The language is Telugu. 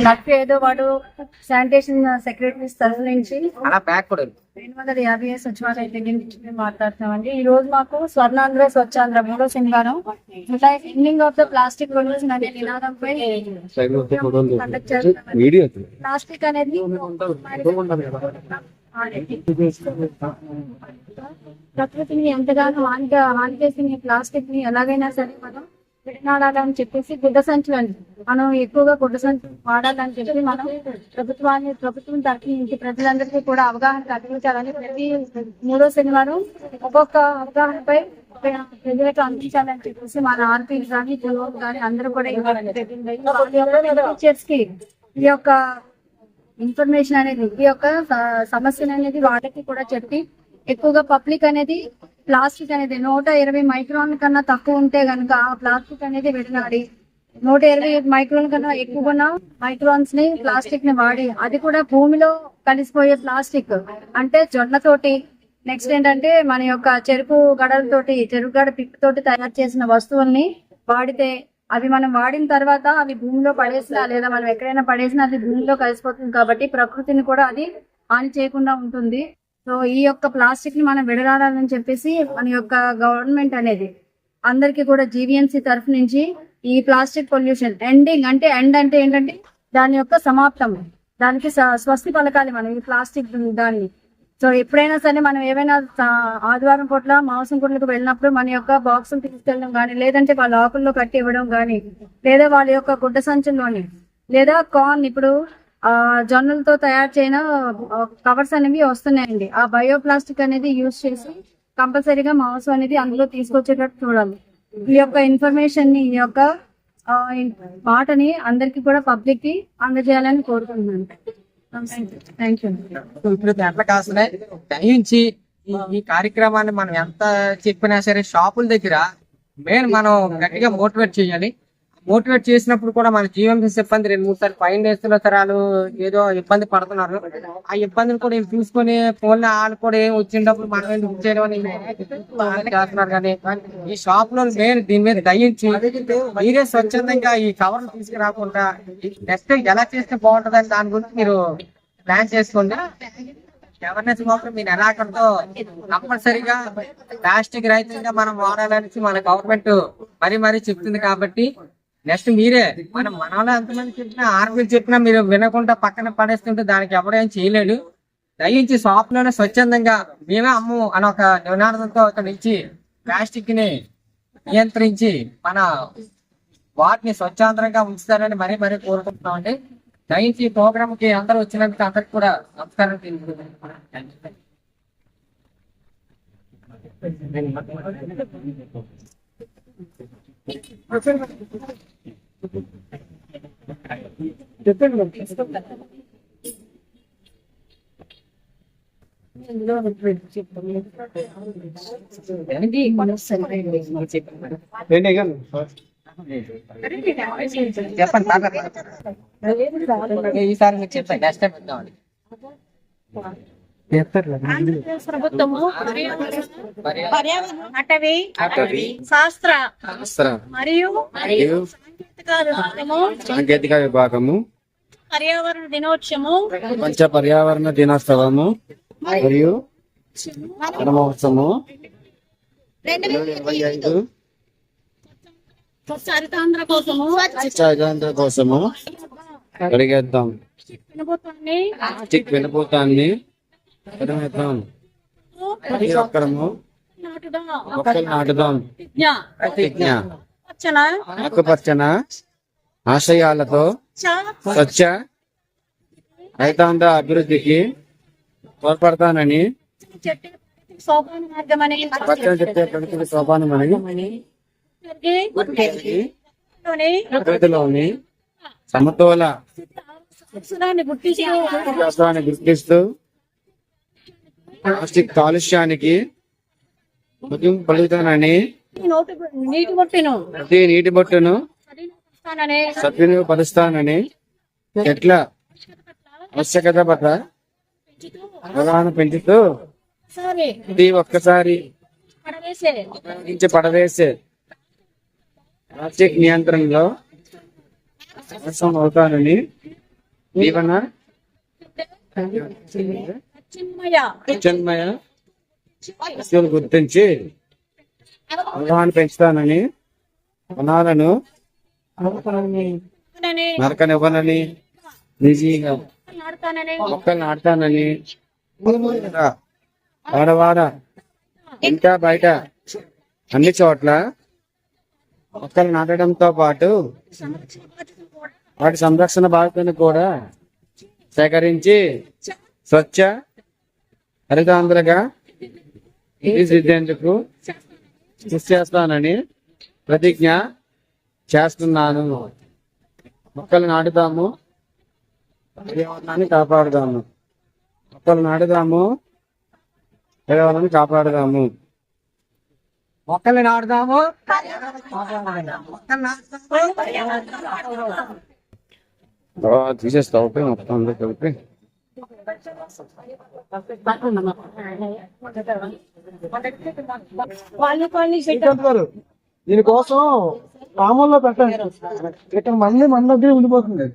నాకు ఏదో వాడు శానిటేషన్ సెక్రటరీ తరఫు నుంచి 250 సచివాలయ దగ్గర నుంచి మాట్లాడుతున్నామండి. ఈ రోజు మాకు స్వర్ణాంధ్ర స్వచ్ఛాంధ్ర 3వ శనివారం July ending of the plastic pollution అనే నినాదంపై ప్లాస్టిక్ అనేది ప్రకృతిని ఎంతగానో హాని చేసిన ప్లాస్టిక్ ని ఎలాగైనా సరే మనం విడనాడాలని చెప్పేసి గుడ్డ సంచులని మనం ఎక్కువగా గుడ్డ సంచులు వాడాలని చెప్పి మనం ప్రభుత్వం తరఫు నుంచి ప్రజలందరికీ కూడా అవగాహన కల్పించాలని ప్రతి 3వ శనివారం ఒక్కొక్క అవగాహనపై ప్రజలకు అందించాలని చెప్పేసి మన ఆర్పీలు కానీ పిల్లలు కానీ అందరూ కూడా టీచర్స్ కి ఈ యొక్క ఇన్ఫర్మేషన్ అనేది ఈ యొక్క సమస్యలు అనేది వాళ్ళకి కూడా చెప్పి ఎక్కువగా పబ్లిక్ అనేది ప్లాస్టిక్ అనేది 120 మైక్రాన్ కన్నా తక్కువ ఉంటే గనుక ఆ ప్లాస్టిక్ అనేది విడనాడి 120 మైక్రాన్ కన్నా ఎక్కువ మైక్రాన్స్ ని ప్లాస్టిక్ ని వాడి అది కూడా భూమిలో కలిసిపోయే ప్లాస్టిక్ అంటే జొన్నతోటి నెక్స్ట్ ఏంటంటే మన యొక్క చెరుకు గడ పిప్పుతోటి తయారు చేసిన వస్తువుల్ని వాడితే అవి మనం వాడిన తర్వాత అవి భూమిలో పడేసినా లేదా మనం ఎక్కడైనా పడేసినా అది భూమిలో కలిసిపోతుంది కాబట్టి ప్రకృతిని కూడా అది హాని చేయకుండా ఉంటుంది. సో ఈ యొక్క ప్లాస్టిక్ ని మనం విడనాడాలని చెప్పేసి మన యొక్క గవర్నమెంట్ అనేది అందరికి కూడా జీవీఎంసీ తరఫు నుంచి ఈ ప్లాస్టిక్ పొల్యూషన్ ఎండింగ్ అంటే ఏంటంటే దాని యొక్క సమాప్తం దానికి స్వస్తి పలకాలి మనం ఈ ప్లాస్టిక్ దాన్ని. సో ఎప్పుడైనా సరే మనం ఏవైనా ఆదివారం పూట్ల మాంసం గుడ్లకు వెళ్ళినప్పుడు మన యొక్క బాక్సులు తీసుకెళ్ళడం కానీ లేదంటే వాళ్ళ ఆకుల్లో కట్టి ఇవ్వడం కానీ లేదా వాళ్ళ యొక్క గుడ్డ సంచుల్లోని లేదా కార్న్ ఇప్పుడు జొన్నలతో తయారు చేయన కవర్స్ అనేవి వస్తున్నాయండి. ఆ బయోప్లాస్టిక్ అనేది యూజ్ చేసి కంపల్సరీగా మాంసం అనేది అందులో తీసుకొచ్చేటట్టు చూడాలి. ఈ యొక్క ఇన్ఫర్మేషన్ ని ఈ యొక్క మాటని అందరికి కూడా పబ్లిక్ కి అందజేయాలని కోరుకుంటున్నాను. Thank you. ఇప్పుడు ఎట్లా కాస్తున్నాయి దయించి ఈ కార్యక్రమాన్ని మనం ఎంత చెప్పినా సరే షాపుల దగ్గర మెయిన్ మనం గట్టిగా మోటివేట్ చేయాలి. మోటివేట్ చేసినప్పుడు కూడా మన జీవన సిబ్బంది 2-3 సార్లు ఫైన్ వేస్తున్న తరాలు ఏదో ఇబ్బంది పడుతున్నారు. ఆ ఇబ్బందిని కూడా చూసుకొని ఫోన్ వాళ్ళు కూడా ఏం వచ్చినప్పుడు మనం ఎందుకు చేయడం అని చేస్తున్నారు. కానీ ఈ షాప్ లో మెయిన్ దీని మీద దయించి మీరే స్వచ్ఛందంగా ఈ కవర్లు తీసుకురాకుండా నెక్స్ట్ ఎలా చేస్తే బాగుంటుందని దాని గురించి మీరు ప్లాన్ చేసుకోండి. అవేర్నెస్ మాత్రం మీ నెలాఖరుతో తప్పనిసరిగా ప్లాస్టిక్ రహితంగా మనం వాడాలని మన గవర్నమెంట్ మరీ చెప్తుంది. కాబట్టి నెక్స్ట్ మీరే మనలో ఎంతమంది చెప్పినా ఆర్పీలు చెప్పినా మీరు వినకుండా పక్కన పడేస్తుంటే దానికి ఎవడేం చేయలేడు. దయించి షాప్ లోనే స్వచ్ఛందంగా మేమే అమ్ము అని ఒక నినాదంతో అక్కడ నుంచి ప్లాస్టిక్ ని నియంత్రించి మన వాటిని స్వచ్ఛందంగా ఉంచుతారని మరీ కోరుకుంటున్నామండి. దయించి ఈ ప్రోగ్రామ్ కి అందరూ వచ్చినందుకు అందరికి కూడా నమస్కారం తెలుపుతున్నాను. చెప్పండి ఈసారి మీరు చెప్పండి నెక్స్ట్ టైం పెద్దామండి. ప్రభుత్వము పర్యావరణ అటవీ శాస్త్ర మరియు సాంకేతిక విభాగము పర్యావరణ దినోత్సవము పంచ పర్యావరణ దినోత్సవము మరియు వనమహోత్సవము 2025 హరితాంధ్ర కోసము అడిగేద్దాం. వినపోతాన్ని మొక్కలు నాటుదాం. ఆకుపచ్చన ఆశయాలతో స్వచ్ఛ రైతాంగ అభివృద్ధికి తోడ్పడతానని పచ్చని చెట్టే ప్రగతికి సోపానమని ప్రకృతిలోని సమతోల గుర్తిస్తూ ప్లాస్టిక్ కాలుష్యానికి ముగింపు పలుకుతానని నీటి బొట్టును ప్రతి నీటి బొట్టును సరిస్తానని సద్వినియోగపరుస్తానని చెట్ల ఆవశ్యకత పట్ల అవగాహన పెంచుతూ సరే ప్రతి ఒక్కసారి పడవేసే ఉపయోగించి పడవేసే ప్లాస్టిక్ నియంత్రణలో సహసం అవుతానని జీవన చిన్మయ చిన్మయ వస్తువులు గుర్తించి అవగాహన పెంచుతానని వనాలను నరకనివ్వనని నిజీగా నాడుతానని మొక్కలు నాటుతానని వాడవాడ ఇంకా బయట అన్ని చోట్ల మొక్కలు నాటడంతో పాటు వాటి సంరక్షణ బాధ్యతను కూడా సేకరించి స్వచ్ఛ హరితాంధ్రగా తీర్చిదిద్దేందుకు కృషి చేస్తానని ప్రతిజ్ఞ చేస్తున్నాను. మొక్కలు నాటుదాము, పర్యావరణాన్ని కాపాడుదాము. మొక్కలు నాటుదాము, పర్యావరణాన్ని కాపాడుదాము. మొక్కలు నాటుదాము, మొక్కలు నాటుదాము. తీసేస్తావు మొత్తం అందరూ కలిపి దీనికోసం మామూలులో పెట్టండి ఇక్కడ మళ్ళీ మన దగ్గర ఉండిపోతుంది.